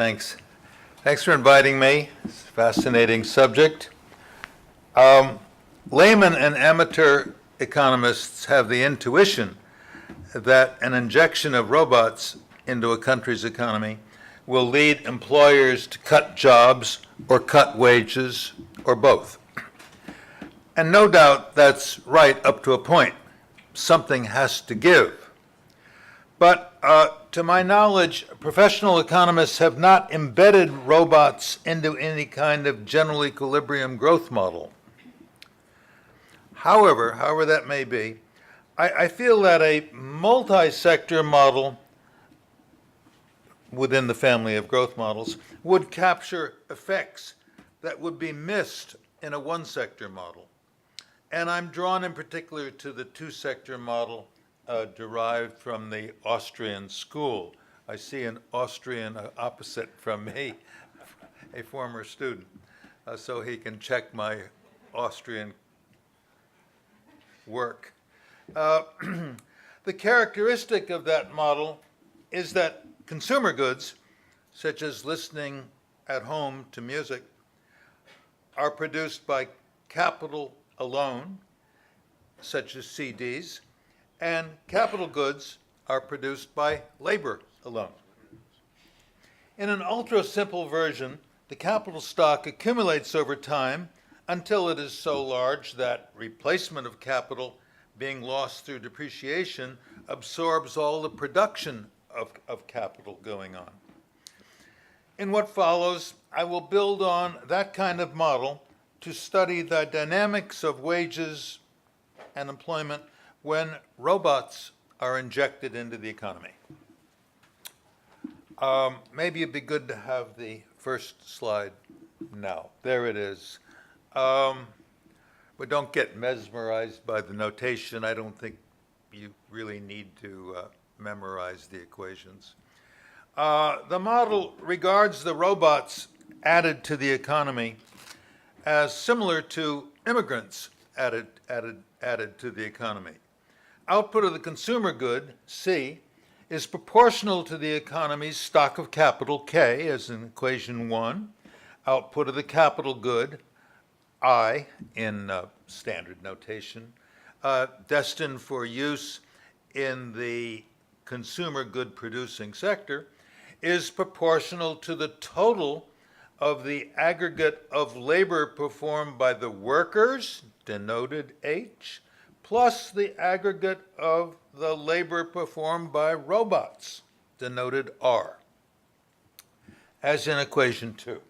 Thanks. Thanks for inviting me. It's a fascinating subject. Laymen and amateur economists have the intuition that an injection of robots into a country's economy will lead employers to cut jobs or cut wages or both. And no doubt that's right up to a point. Something has to give. But to my knowledge, professional economists have not embedded robots into any kind of general equilibrium growth model. However that may be, I feel that a multi-sector model within the family of growth models would capture effects that would be missed in a one-sector model. And I'm drawn in particular to the two-sector model derived from the Austrian school. I see an Austrian opposite from me, a former student, so he can check my Austrian work. The characteristic of that model is that consumer goods, such as listening at home to music, are produced by capital alone, such as CDs, and capital goods are produced by labor alone. In an ultra-simple version, the capital stock accumulates over time until it is so large that replacement of capital being lost through depreciation absorbs all the production of capital going on. In what follows, I will build on that kind of model to study the dynamics of wages and employment when robots are injected into the economy. Maybe it'd be good to have the first slide now. There it is. But don't get mesmerized by the notation. I don't think you really need to memorize the equations. The model regards the robots added to the economy as similar to immigrants added to the economy. Output of the consumer good, C, is proportional to the economy's stock of capital, K, as in equation 1. Output of the capital good, I, in standard notation, destined for use in the consumer good producing sector, is proportional to the total of the aggregate of labor performed by the workers, denoted H, plus the aggregate of the labor performed by robots, denoted R, as in equation 2.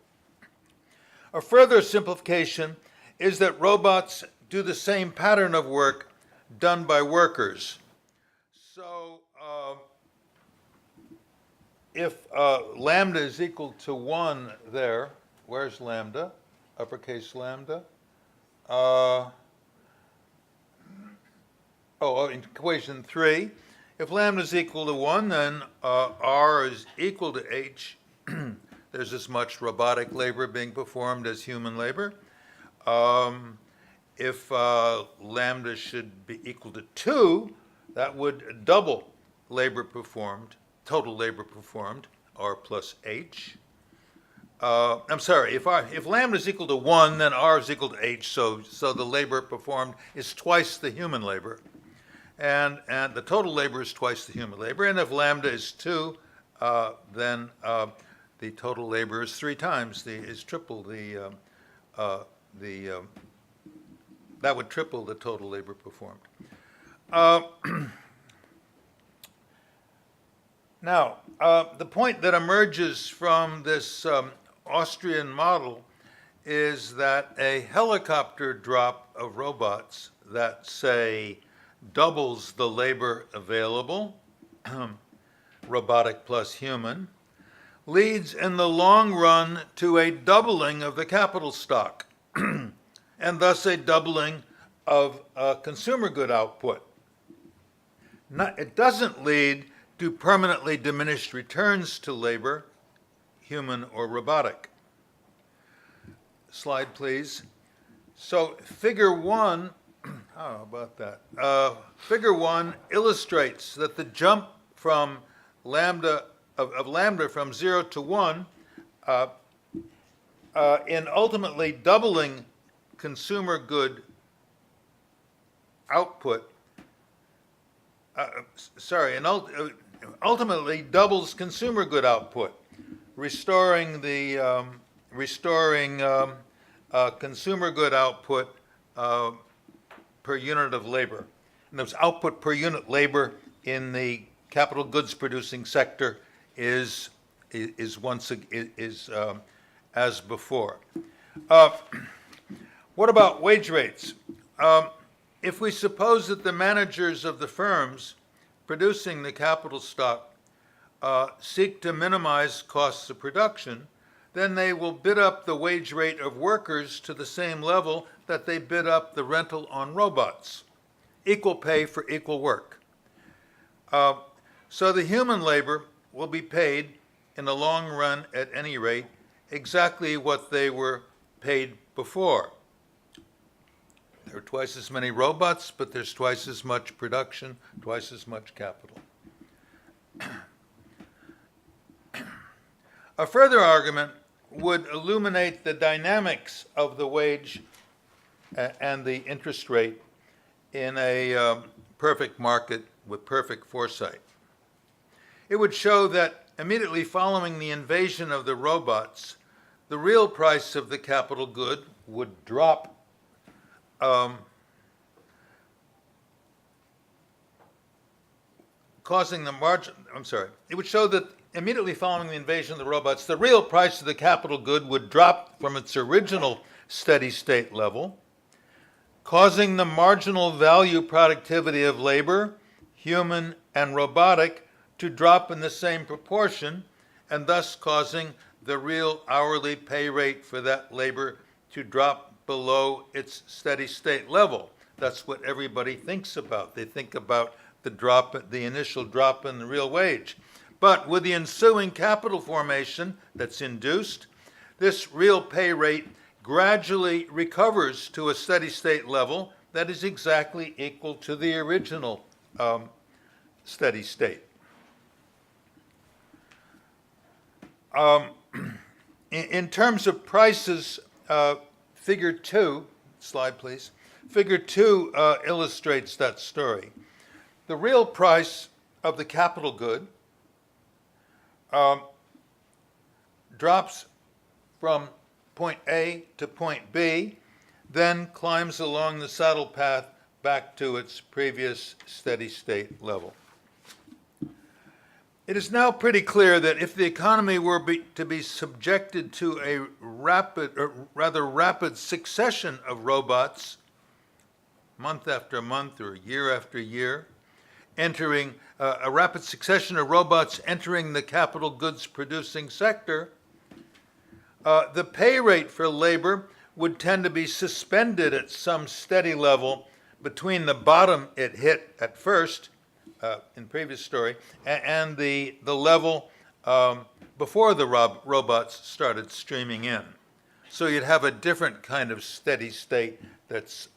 A further simplification is that robots do the same pattern of work done by workers. So if lambda is equal to 1 there, where's lambda? Uppercase lambda. In equation 3, if lambda is equal to 1, then R is equal to H. There's as much robotic labor being performed as human labor. If lambda should be equal to 2, that would double labor performed, total labor performed, R plus H. I'm sorry, if lambda is equal to 1, then R is equal to H, so the labor performed is twice the human labor. And the total labor is twice the human labor. And if lambda is 2, then the total labor is 3 times, is triple that would triple the total labor performed. Now, the point that emerges from this Austrian model is that a helicopter drop of robots that, say, doubles the labor available, robotic plus human, leads in the long run to a doubling of the capital stock, and thus a doubling of consumer good output. It doesn't lead to permanently diminished returns to labor, human or robotic. Slide, please. So figure 1, how about that? Figure 1 illustrates that the jump from lambda of lambda from 0 to 1 in ultimately doubling consumer good output, ultimately doubles consumer good output, restoring consumer good output per unit of labor. And those output per unit labor in the capital goods producing sector is as before. What about wage rates? If we suppose that the managers of the firms producing the capital stock seek to minimize costs of production, then they will bid up the wage rate of workers to the same level that they bid up the rental on robots. Equal pay for equal work. So the human labor will be paid, in the long run at any rate, exactly what they were paid before. There are twice as many robots, but there's twice as much production, twice as much capital. A further argument would illuminate the dynamics of the wage and the interest rate in a perfect market with perfect foresight. It would show that immediately following the invasion of the robots, the real price of the capital good would drop it would show that immediately following the invasion of the robots, the real price of the capital good would drop from its original steady state level, causing the marginal value productivity of labor, human and robotic, to drop in the same proportion, and thus causing the real hourly pay rate for that labor to drop below its steady state level. That's what everybody thinks about. They think about the initial drop in the real wage. But with the ensuing capital formation that's induced, this real pay rate gradually recovers to a steady state level that is exactly equal to the original steady state. In terms of prices, Figure 2, slide please, Figure 2 illustrates that story. The real price of the capital good drops from point A to point B, then climbs along the saddle path back to its previous steady state level. It is now pretty clear that if the economy were to be subjected to a rather rapid succession of robots, month after month or year after year, entering a rapid succession of robots entering the capital goods producing sector, the pay rate for labor would tend to be suspended at some steady level between the bottom it hit at first, in previous story, and the level before the robots started streaming in. So you'd have a different kind of steady state that's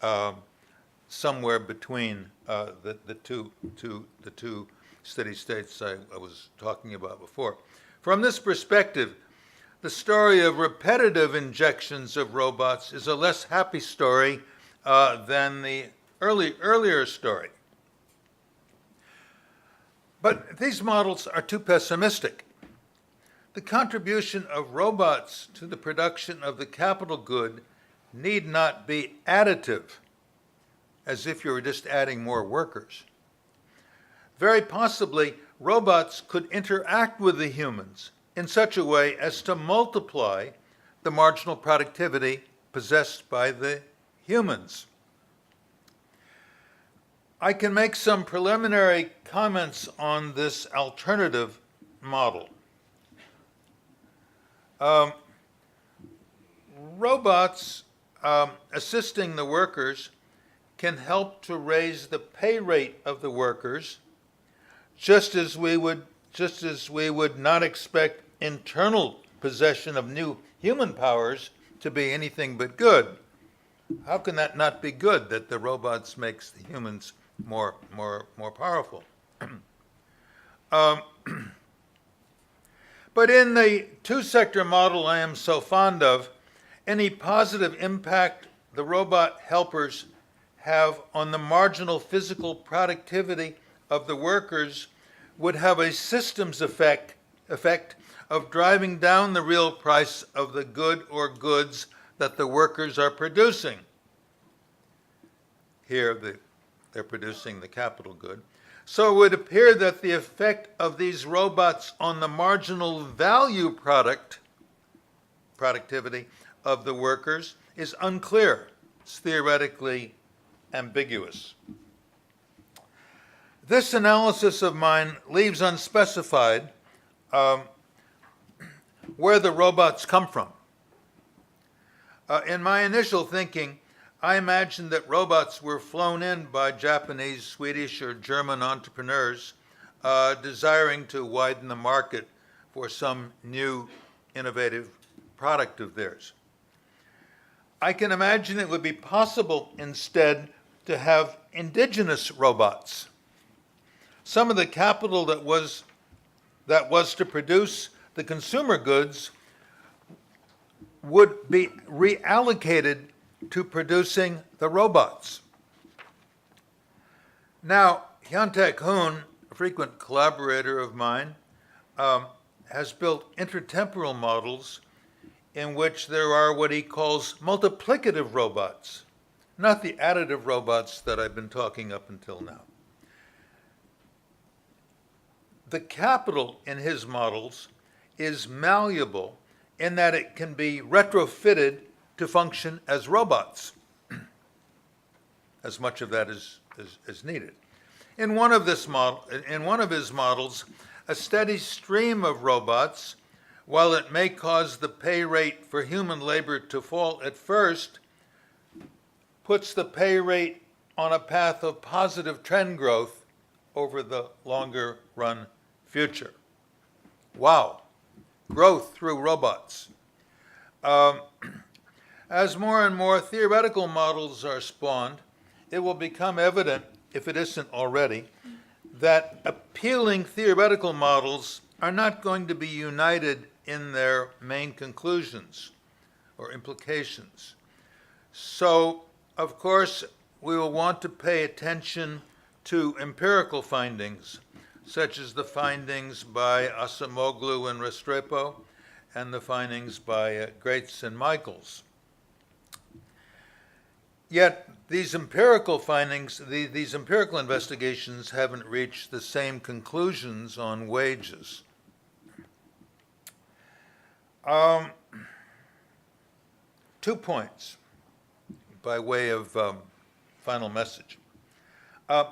somewhere between the two steady states I was talking about before. From this perspective, the story of repetitive injections of robots is a less happy story than the earlier story. But these models are too pessimistic. The contribution of robots to the production of the capital good need not be additive, as if you were just adding more workers. Very possibly, robots could interact with the humans in such a way as to multiply the marginal productivity possessed by the humans. I can make some preliminary comments on this alternative model. Robots assisting the workers can help to raise the pay rate of the workers, just as we would not expect internal possession of new human powers to be anything but good. How can that not be good, that the robots makes the humans more But in the two-sector model I am so fond of, any positive impact the robot helpers have on the marginal physical productivity of the workers would have a systems effect of driving down the real price of the good or goods that the workers are producing. Here, they're producing the capital good. So it would appear that the effect of these robots on the marginal value productivity of the workers is unclear. It's theoretically ambiguous. This analysis of mine leaves unspecified where the robots come from. In my initial thinking, I imagined that robots were flown in by Japanese, Swedish, or German entrepreneurs desiring to widen the market for some new innovative product of theirs. I can imagine it would be possible instead to have indigenous robots. Some of the capital that was to produce the consumer goods would be reallocated to producing the robots. Now, Hyuntaek Hoon, a frequent collaborator of mine, has built intertemporal models in which there are what he calls multiplicative robots, not the additive robots that I've been talking up until now. The capital in his models is malleable in that it can be retrofitted to function as robots, as much of that is needed. In one of his models, a steady stream of robots, while it may cause the pay rate for human labor to fall at first, puts the pay rate on a path of positive trend growth over the longer run future. Wow, growth through robots. As more and more theoretical models are spawned, it will become evident, if it isn't already, that appealing theoretical models are not going to be united in their main conclusions or implications. So, of course, we will want to pay attention to empirical findings, such as the findings by Acemoglu and Restrepo, and the findings by Graetz and Michaels. Yet, these empirical findings, these empirical investigations haven't reached the same conclusions on wages. 2 points by way of final message. A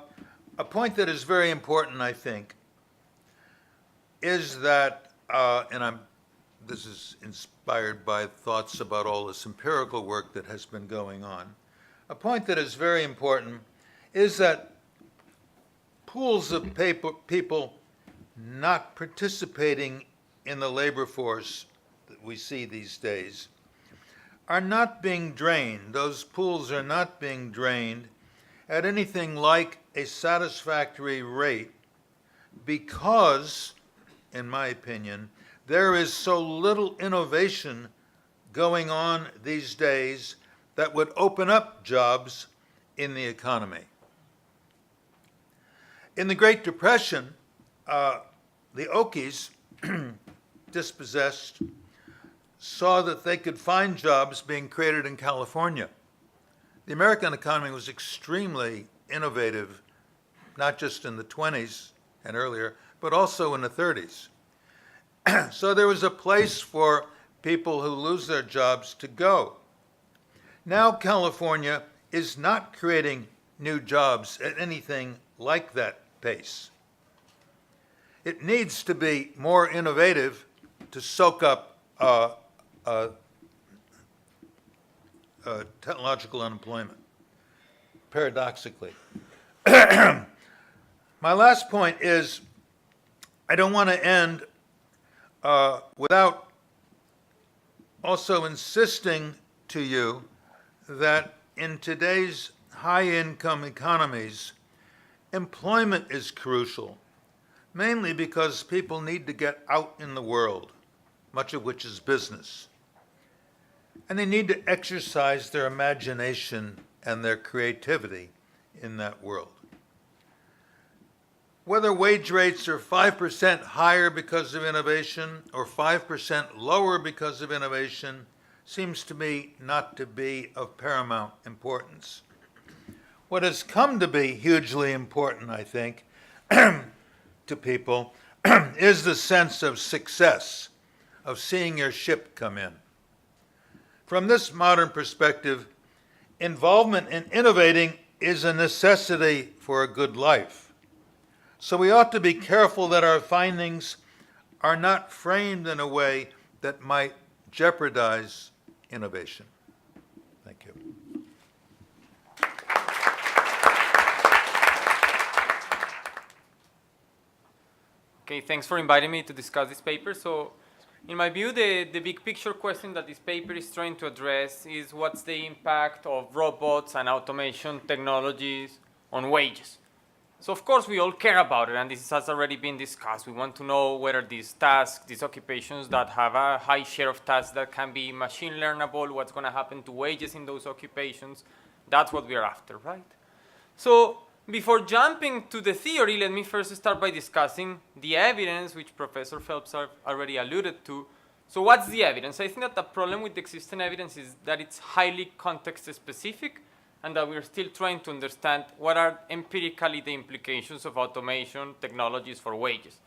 point that is very important, I think, is that, this is inspired by thoughts about all this empirical work that has been going on. A point that is very important is that pools of people not participating in the labor force that we see these days are not being drained. Those pools are not being drained at anything like a satisfactory rate because, in my opinion, there is so little innovation going on these days that would open up jobs in the economy. In the Great Depression, the Okies, dispossessed, saw that they could find jobs being created in California. The American economy was extremely innovative, not just in the 20s and earlier, but also in the 30s. So there was a place for people who lose their jobs to go. Now California is not creating new jobs at anything like that pace. It needs to be more innovative to soak up technological unemployment, paradoxically. My last point is, I don't want to end without also insisting to you that in today's high-income economies, employment is crucial. mainly because people need to get out in the world, much of which is business. And they need to exercise their imagination and their creativity in that world. Whether wage rates are 5% higher because of innovation or 5% lower because of innovation seems to me not to be of paramount importance. What has come to be hugely important, I think, to people is the sense of success, of seeing your ship come in. From this modern perspective, involvement in innovating is a necessity for a good life. So we ought to be careful that our findings are not framed in a way that might jeopardize innovation. Thank you. Okay, thanks for inviting me to discuss this paper. So, in my view, the big picture question that this paper is trying to address is what's the impact of robots and automation technologies on wages. So of course we all care about it, and this has already been discussed. We want to know whether these tasks, these occupations that have a high share of tasks that can be machine learnable, what's going to happen to wages in those occupations. That's what we're after, right? So before jumping to the theory, let me first start by discussing the evidence, which Professor Phelps already alluded to. So what's the evidence? I think that the problem with the existing evidence is that it's highly context specific, and that we're still trying to understand what are empirically the implications of automation technologies for wages.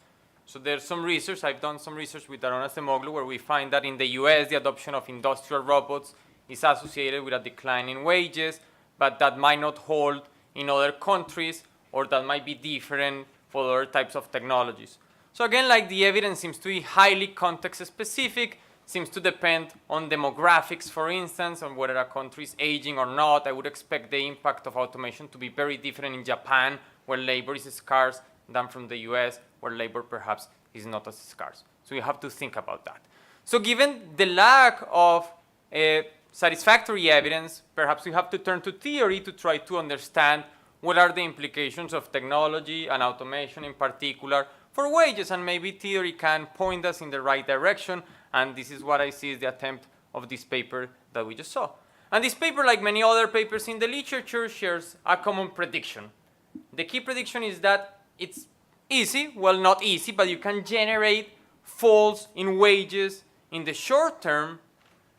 So there's some research, I've done some research with Arona Semoglu, where we find that in the US, the adoption of industrial robots is associated with a decline in wages, but that might not hold in other countries, or that might be different for other types of technologies. So again, like the evidence seems to be highly context specific, seems to depend on demographics, for instance, on whether a country is aging or not. I would expect the impact of automation to be very different in Japan, where labor is scarce, than from the US, where labor perhaps is not as scarce. So you have to think about that. So given the lack of satisfactory evidence, perhaps we have to turn to theory to try to understand what are the implications of technology and automation in particular for wages, and maybe theory can point us in the right direction. And this is what I see is the attempt of this paper that we just saw. And this paper, like many other papers in the literature, shares a common prediction. The key prediction is that it's easy, well, not easy, but you can generate falls in wages in the short term,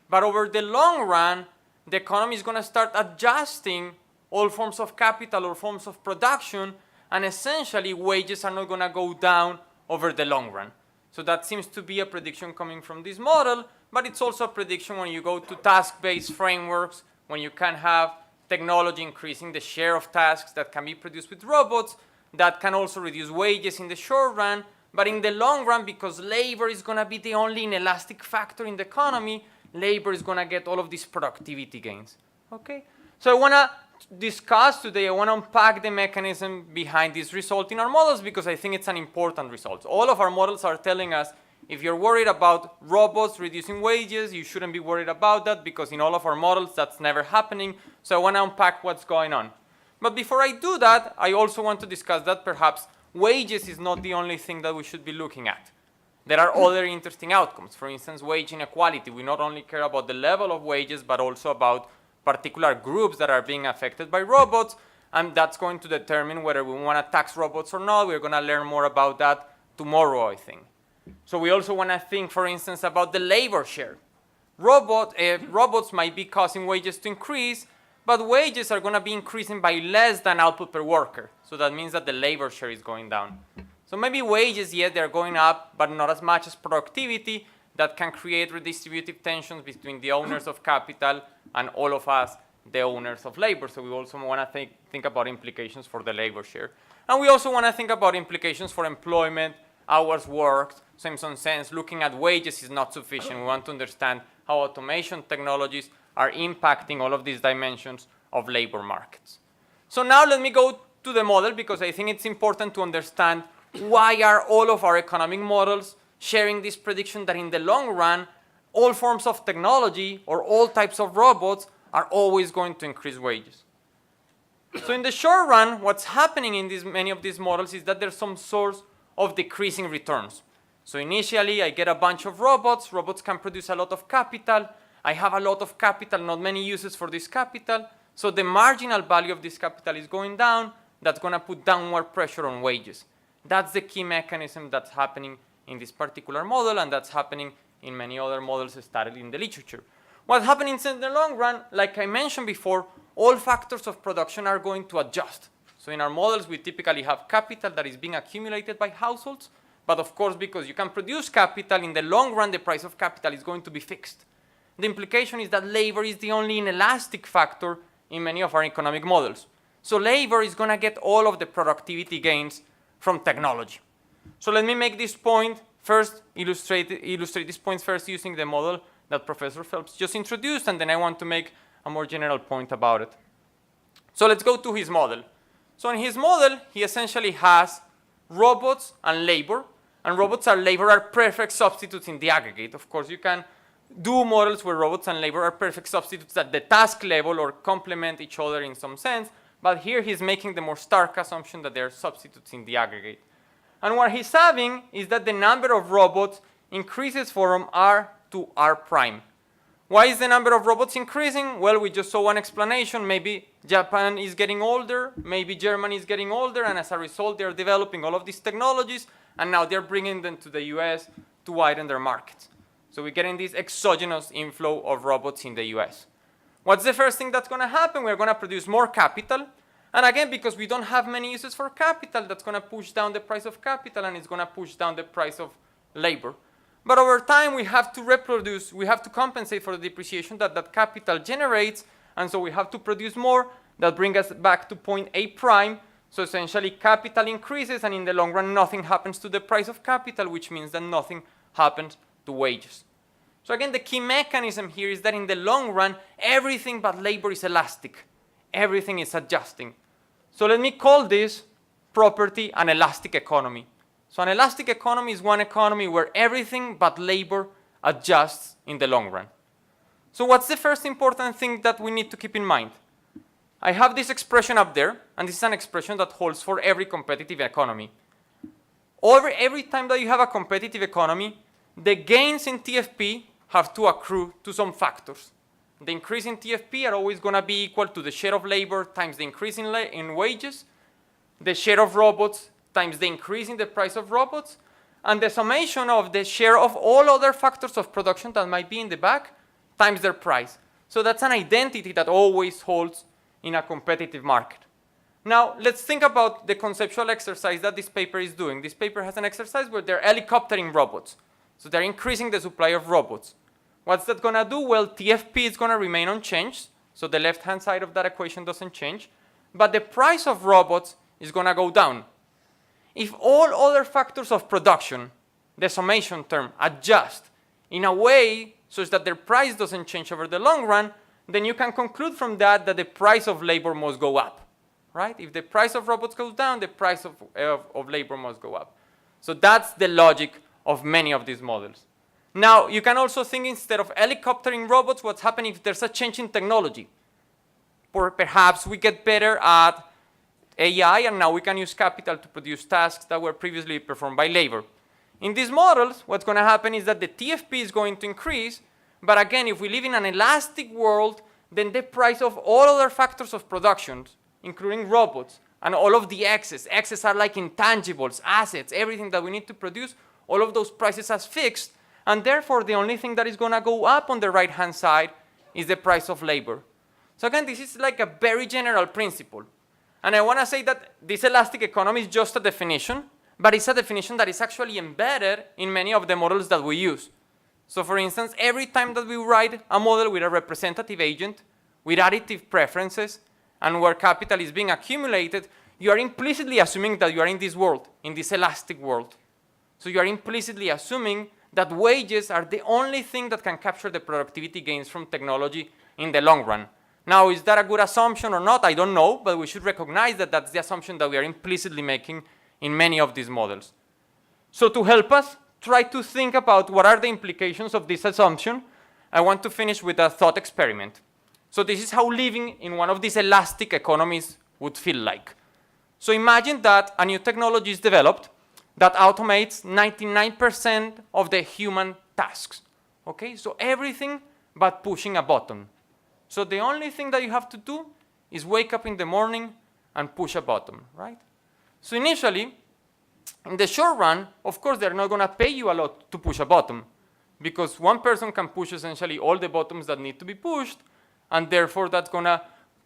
but over the long run, the economy is going to start adjusting all forms of capital or forms of production, and essentially wages are not going to go down over the long run. So that seems to be a prediction coming from this model, but it's also a prediction when you go to task-based frameworks, when you can have technology increasing the share of tasks that can be produced with robots, that can also reduce wages in the short run, but in the long run, because labor is going to be the only inelastic factor in the economy, labor is going to get all of these productivity gains. Okay? So I want to discuss today, I want to unpack the mechanism behind this result in our models, because I think it's an important result. All of our models are telling us if you're worried about robots reducing wages, you shouldn't be worried about that, because in all of our models that's never happening. So I want to unpack what's going on. But before I do that, I also want to discuss that perhaps wages is not the only thing that we should be looking at. There are other interesting outcomes. For instance, wage inequality. We not only care about the level of wages, but also about particular groups that are being affected by robots, and that's going to determine whether we want to tax robots or not. We're going to learn more about that tomorrow, I think. So we also want to think, for instance, about the labor share. Robots might be causing wages to increase, but wages are going to be increasing by less than output per worker. So that means that the labor share is going down. So maybe wages, yes, they're going up, but not as much as productivity. That can create redistributive tensions between the owners of capital and all of us, the owners of labor. So we also want to think about implications for the labor share. And we also want to think about implications for employment, hours worked. So in some sense, looking at wages is not sufficient. We want to understand how automation technologies are impacting all of these dimensions of labor markets. So now let me go to the model, because I think it's important to understand why are all of our economic models sharing this prediction that in the long run, all forms of technology or all types of robots are always going to increase wages. So in the short run, what's happening in many of these models is that there's some source of decreasing returns. So initially, I get a bunch of robots. Robots can produce a lot of capital. I have a lot of capital, not many uses for this capital. So the marginal value of this capital is going down. That's going to put downward pressure on wages. That's the key mechanism that's happening in this particular model, and that's happening in many other models studied in the literature. What's happening in the long run, like I mentioned before, all factors of production are going to adjust. So in our models, we typically have capital that is being accumulated by households. But of course, because you can produce capital, in the long run, the price of capital is going to be fixed. The implication is that labor is the only inelastic factor in many of our economic models. So labor is going to get all of the productivity gains from technology. So let me make this point first, illustrate these points first using the model that Professor Phelps just introduced, and then I want to make a more general point about it. So let's go to his model. So in his model, he essentially has robots and labor, and robots and labor are perfect substitutes in the aggregate. Of course, you can do models where robots and labor are perfect substitutes at the task level or complement each other in some sense, but here he's making the more stark assumption that they're substitutes in the aggregate. And what he's having is that the number of robots increases from R to R prime. Why is the number of robots increasing? Well, we just saw one explanation. Maybe Japan is getting older, maybe Germany is getting older, and as a result, they're developing all of these technologies, and now they're bringing them to the US to widen their markets. So we're getting this exogenous inflow of robots in the US. What's the first thing that's going to happen? We're going to produce more capital. And again, because we don't have many uses for capital, that's going to push down the price of capital, and it's going to push down the price of labor. But over time, we have to reproduce, we have to compensate for the depreciation that that capital generates, and so we have to produce more. That brings us back to point A prime. So essentially, capital increases, and in the long run, nothing happens to the price of capital, which means that nothing happens to wages. So again, the key mechanism here is that in the long run, everything but labor is elastic. Everything is adjusting. So let me call this property an elastic economy. So an elastic economy is one economy where everything but labor adjusts in the long run. So what's the first important thing that we need to keep in mind? I have this expression up there, and this is an expression that holds for every competitive economy. Every time that you have a competitive economy, the gains in TFP have to accrue to some factors. The increase in TFP are always going to be equal to the share of labor times the increase in wages, the share of robots times the increase in the price of robots, and the summation of the share of all other factors of production that might be in the back times their price. So that's an identity that always holds in a competitive market. Now, let's think about the conceptual exercise that this paper is doing. This paper has an exercise where they're helicoptering robots. So they're increasing the supply of robots. What's that going to do? Well, TFP is going to remain unchanged. So the left-hand side of that equation doesn't change. But the price of robots is going to go down. If all other factors of production, the summation term, adjust in a way such that their price doesn't change over the long run, then you can conclude from that that the price of labor must go up. Right? If the price of robots goes down, the price of labor must go up. So that's the logic of many of these models. Now, you can also think instead of helicoptering robots, what's happening if there's a change in technology? Or perhaps we get better at AI, and now we can use capital to produce tasks that were previously performed by labor. In these models, what's going to happen is that the TFP is going to increase, but again, if we live in an elastic world, then the price of all other factors of production, including robots, and all of the X's are like intangibles, assets, everything that we need to produce, all of those prices are fixed, and therefore the only thing that is going to go up on the right-hand side is the price of labor. So again, this is like a very general principle. And I want to say that this elastic economy is just a definition, but it's a definition that is actually embedded in many of the models that we use. So for instance, every time that we write a model with a representative agent, with additive preferences, and where capital is being accumulated, you are implicitly assuming that you are in this world, in this elastic world. So you are implicitly assuming that wages are the only thing that can capture the productivity gains from technology in the long run. Now, is that a good assumption or not? I don't know, but we should recognize that that's the assumption that we are implicitly making in many of these models. So to help us try to think about what are the implications of this assumption, I want to finish with a thought experiment. So this is how living in one of these elastic economies would feel like. So imagine that a new technology is developed, that automates 99% of the human tasks. Okay, so everything but pushing a button. So the only thing that you have to do is wake up in the morning and push a button, right? So initially, in the short run, of course, they're not going to pay you a lot to push a button, because one person can push essentially all the buttons that need to be pushed, and therefore that's going to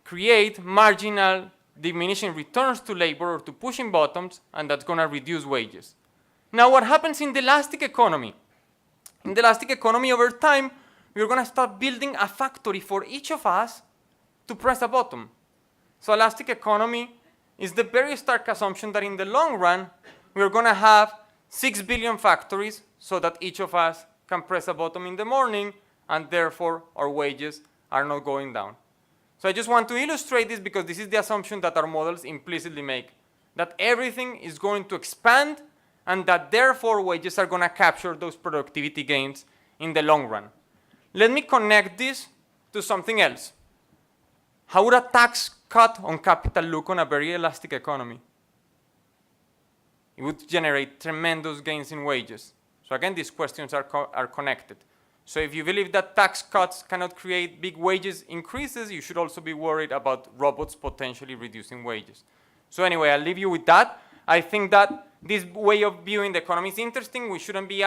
create marginal diminishing returns to labor or to pushing buttons, and that's going to reduce wages. Now, what happens in the elastic economy? In the elastic economy, over time, we're going to start building a factory for each of us to press a button. So elastic economy is the very stark assumption that in the long run, we're going to have 6 billion factories so that each of us can press a button in the morning, and therefore our wages are not going down. So I just want to illustrate this because this is the assumption that our models implicitly make, that everything is going to expand and that therefore wages are going to capture those productivity gains in the long run. Let me connect this to something else. How would a tax cut on capital look on a very elastic economy? It would generate tremendous gains in wages. So again, these questions are connected. So if you believe that tax cuts cannot create big wages increases, you should also be worried about robots potentially reducing wages. So anyway, I'll leave you with that. I think that this way of viewing the economy is interesting. We should be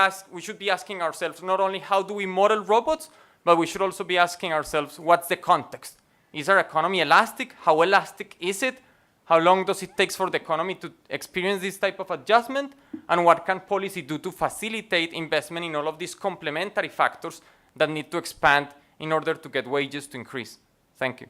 asking ourselves not only how do we model robots, but we should also be asking ourselves what's the context. Is our economy elastic? How elastic is it? How long does it take for the economy to experience this type of adjustment? And what can policy do to facilitate investment in all of these complementary factors that need to expand in order to get wages to increase? Thank you.